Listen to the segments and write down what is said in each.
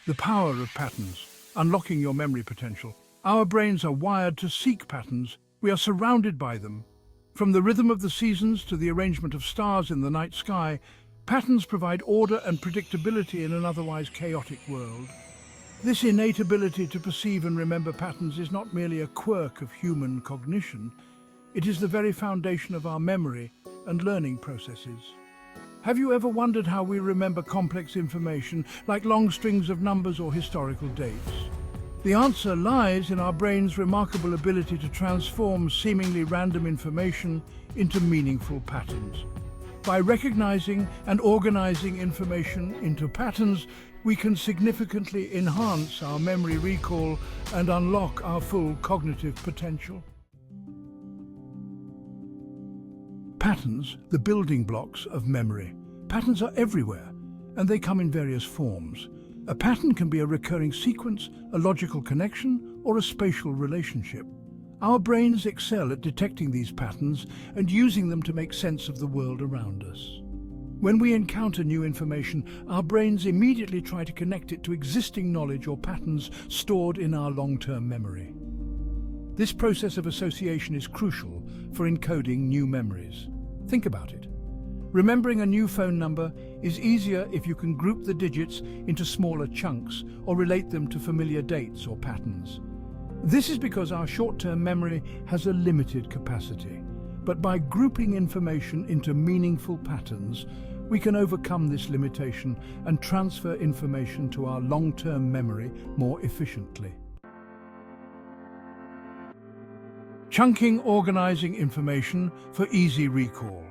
The power of patterns, unlocking your memory potential. Our brains are wired to seek patterns. We are surrounded by them. From the rhythm of the seasons to the arrangement of stars in the night sky, patterns provide order and predictability in an otherwise chaotic world. This innate ability to perceive and remember patterns is not merely a quirk of human cognition. It is the very foundation of our memory and learning processes. Have you ever wondered how we remember complex information, like long strings of numbers or historical dates? The answer lies in our brain's remarkable ability to transform seemingly random information into meaningful patterns. By recognizing and organizing information into patterns, we can significantly enhance our memory recall and unlock our full cognitive potential. Patterns, the building blocks of memory. Patterns are everywhere, and they come in various forms. A pattern can be a recurring sequence, a logical connection, or a spatial relationship. Our brains excel at detecting these patterns and using them to make sense of the world around us. When we encounter new information, our brains immediately try to connect it to existing knowledge or patterns stored in our long-term memory. This process of association is crucial for encoding new memories. Think about it. Remembering a new phone number is easier if you can group the digits into smaller chunks or relate them to familiar dates or patterns. This is because our short-term memory has a limited capacity. But by grouping information into meaningful patterns, we can overcome this limitation and transfer information to our long-term memory more efficiently. Chunking, organizing information for easy recall.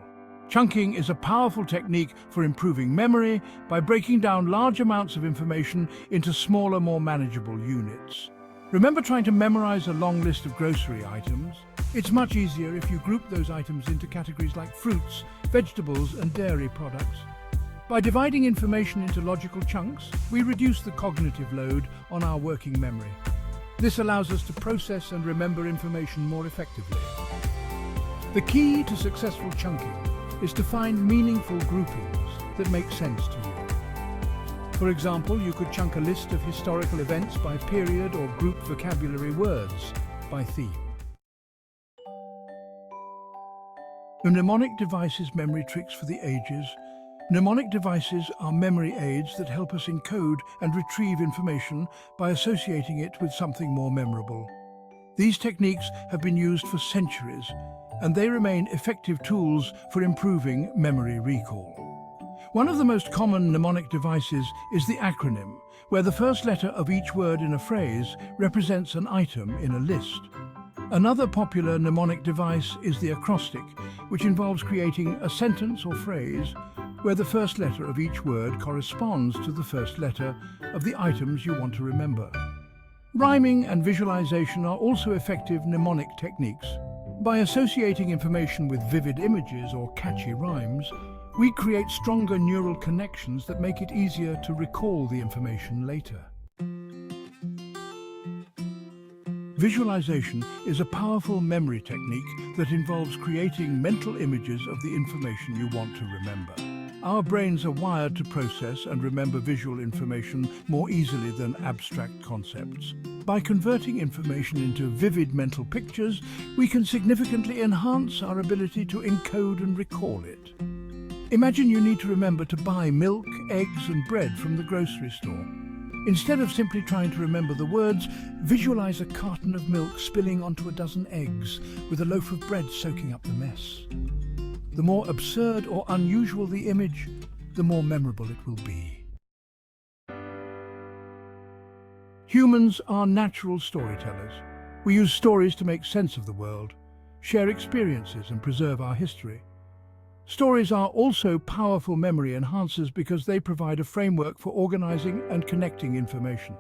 Chunking is a powerful technique for improving memory by breaking down large amounts of information into smaller, more manageable units. Remember trying to memorize a long list of grocery items? It's much easier if you group those items into categories like fruits, vegetables, and dairy products. By dividing information into logical chunks, we reduce the cognitive load on our working memory. This allows us to process and remember information more effectively. The key to successful chunking is to find meaningful groupings that make sense to you. For example, you could chunk a list of historical events by period or group vocabulary words by theme. Mnemonic devices, memory tricks for the ages. Mnemonic devices are memory aids that help us encode and retrieve information by associating it with something more memorable. These techniques have been used for centuries, and they remain effective tools for improving memory recall. One of the most common mnemonic devices is the acronym, where the first letter of each word in a phrase represents an item in a list. Another popular mnemonic device is the acrostic, which involves creating a sentence or phrase where the first letter of each word corresponds to the first letter of the items you want to remember. Rhyming and visualization are also effective mnemonic techniques. By associating information with vivid images or catchy rhymes, we create stronger neural connections that make it easier to recall the information later. Visualization is a powerful memory technique that involves creating mental images of the information you want to remember. Our brains are wired to process and remember visual information more easily than abstract concepts. By converting information into vivid mental pictures, we can significantly enhance our ability to encode and recall it. Imagine you need to remember to buy milk, eggs, and bread from the grocery store. Instead of simply trying to remember the words, visualize a carton of milk spilling onto a dozen eggs with a loaf of bread soaking up the mess. The more absurd or unusual the image, the more memorable it will be. Humans are natural storytellers. We use stories to make sense of the world, share experiences, and preserve our history. Stories are also powerful memory enhancers because they provide a framework for organizing and connecting information.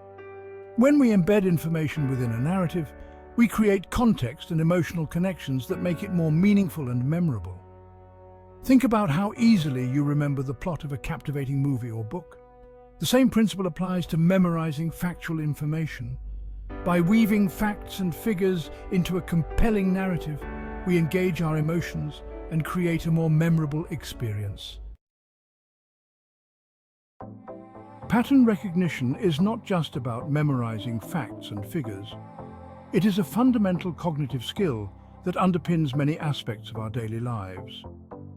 When we embed information within a narrative, we create context and emotional connections that make it more meaningful and memorable. Think about how easily you remember the plot of a captivating movie or book. The same principle applies to memorizing factual information. By weaving facts and figures into a compelling narrative, we engage our emotions and create a more memorable experience. Pattern recognition is not just about memorizing facts and figures. It is a fundamental cognitive skill that underpins many aspects of our daily lives.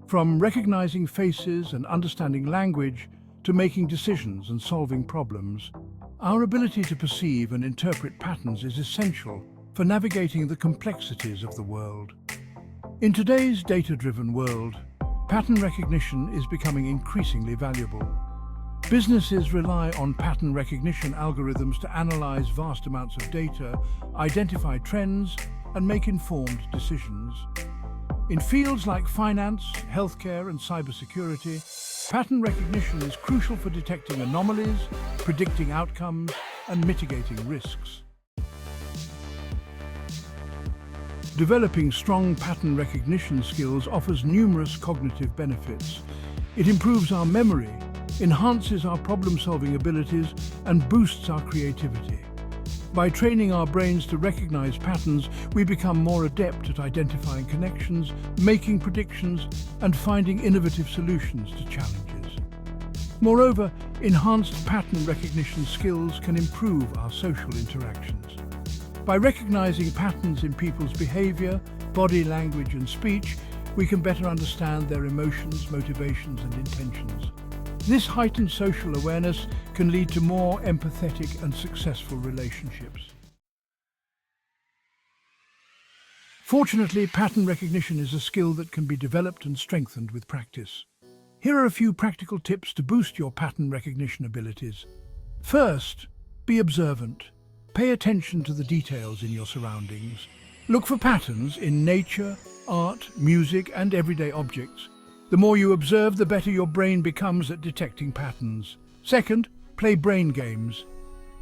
From recognizing faces and understanding language to making decisions and solving problems, our ability to perceive and interpret patterns is essential for navigating the complexities of the world. In today's data-driven world, pattern recognition is becoming increasingly valuable. Businesses rely on pattern recognition algorithms to analyze vast amounts of data, identify trends, and make informed decisions. In fields like finance, healthcare, and cybersecurity, pattern recognition is crucial for detecting anomalies, predicting outcomes, and mitigating risks. Developing strong pattern recognition skills offers numerous cognitive benefits. It improves our memory, enhances our problem-solving abilities, and boosts our creativity. By training our brains to recognize patterns, we become more adept at identifying connections, making predictions, and finding innovative solutions to challenges. Moreover, enhanced pattern recognition skills can improve our social interactions. By recognizing patterns in people's behavior, body language, and speech, we can better understand their emotions, motivations, and intentions. This heightened social awareness can lead to more empathetic and successful relationships. Fortunately, pattern recognition is a skill that can be developed and strengthened with practice. Here are a few practical tips to boost your pattern recognition abilities. First, be observant. Pay attention to the details in your surroundings. Look for patterns in nature, art, music, and everyday objects. The more you observe, the better your brain becomes at detecting patterns. Second, play brain games.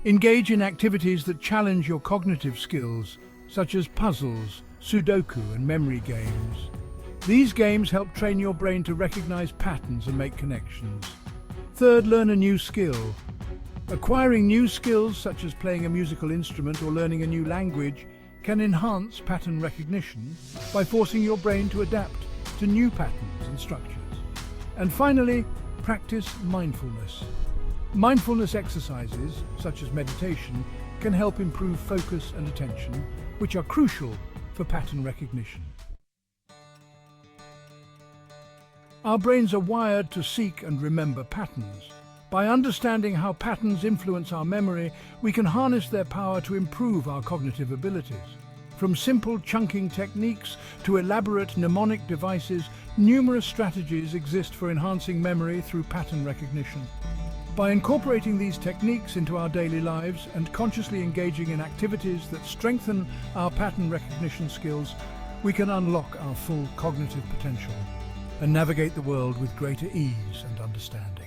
Engage in activities that challenge your cognitive skills, such as puzzles, Sudoku, and memory games. These games help train your brain to recognize patterns and make connections. Third, learn a new skill. Acquiring new skills, such as playing a musical instrument or learning a new language, can enhance pattern recognition by forcing your brain to adapt to new patterns and structures. And finally, practice mindfulness. Mindfulness exercises, such as meditation, can help improve focus and attention, which are crucial for pattern recognition. Our brains are wired to seek and remember patterns. By understanding how patterns influence our memory, we can harness their power to improve our cognitive abilities. From simple chunking techniques to elaborate mnemonic devices, numerous strategies exist for enhancing memory through pattern recognition. By incorporating these techniques into our daily lives and consciously engaging in activities that strengthen our pattern recognition skills, we can unlock our full cognitive potential and navigate the world with greater ease and understanding.